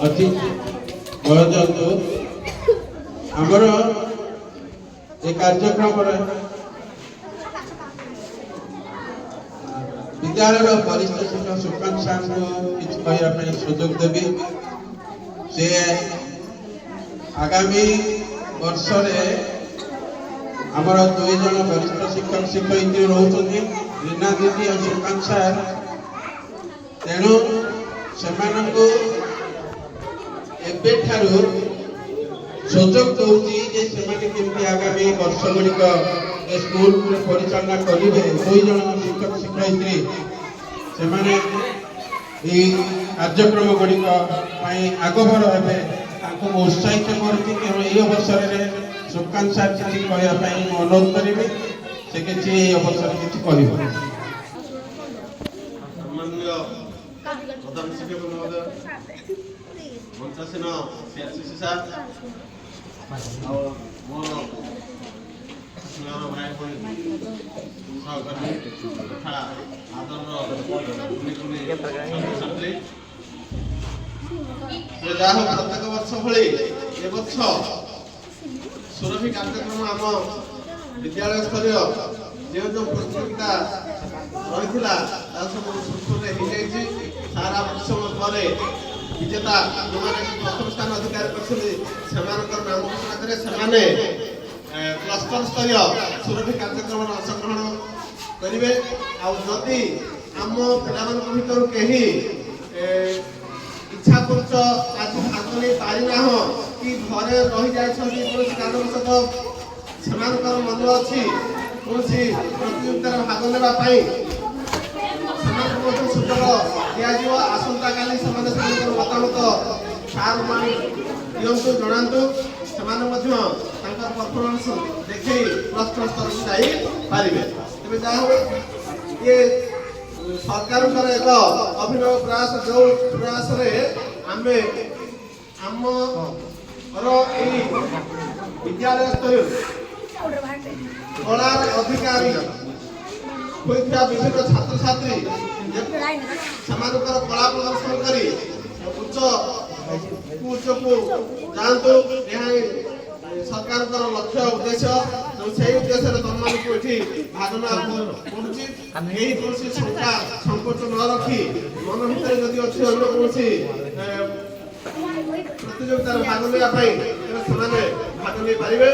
अति बड़जंतु आमर ये कार्यक्रम विद्यालय वरिष्ठ शिक्षक सुकांत साहब को किसी कहवाई सुजोग देवी से आगामी वर्ष आमर दुई जन वरिष्ठ शिक्षक शिक्षयित्री रोचंती रीना दीदी और सुकांत सार तेणु से सुजोग दूसरी केमती आगामी वर्ष गुड़िक स्कूल परिचालना करेंगे दुई जन शिक्षक शिक्षयित्री से कार्यक्रम गुड़िक आगभर हे उत्साहित करुँच ये अवसर में सुकांत सार किसी कहवाई अनुरोध करी से किसी अवसर किसी कह प्रधान शिक्षक महोदय मंचासीन सीआरसीसी सार मोर भाई सहकर्मी तथा आदर छात्री जहाँ प्रत्येक वर्ष भली ए वर्ष सुरभि कार्यक्रम आम विद्यालय स्तरीय जो जो प्रतियोगिता रही सब सुखरे हो जाए सारा परिश्रम पर विजेता जो प्रथम स्थान अधिकार कर नाम घोषणा करे क्लस्टर स्तरीय सुरभि कार्यक्रम अंशग्रहण करेंगे आदि आम पिला भर कहीं इच्छा कर आज भाग नहीं पारिना कि घरे रही जाए कारणवश मन अच्छी कौन प्रतियोगितार भाग नापी सुजोग दि आसंता काली मतामत सार दिंतु जनातु से परफॉर्मेंस देखी क्लस्टर स्तर को जापारे तेज जहाँ ये सरकार एक अभिनव प्रयास जो प्रयास आम विद्यालय स्तरीय कलार अधिकारी होता विभिन्न छात्र छात्री कला प्रदर्शन कर उच्च को जातु सरकार लक्ष्य उद्देश्य से उद्देश्य तुम को भाग पड़ुची कौन संख्या संकोच न रखी मन भर जदि अच्छी अन्य कौन प्रतियोगितार भाग नापी भाग नहीं पारे।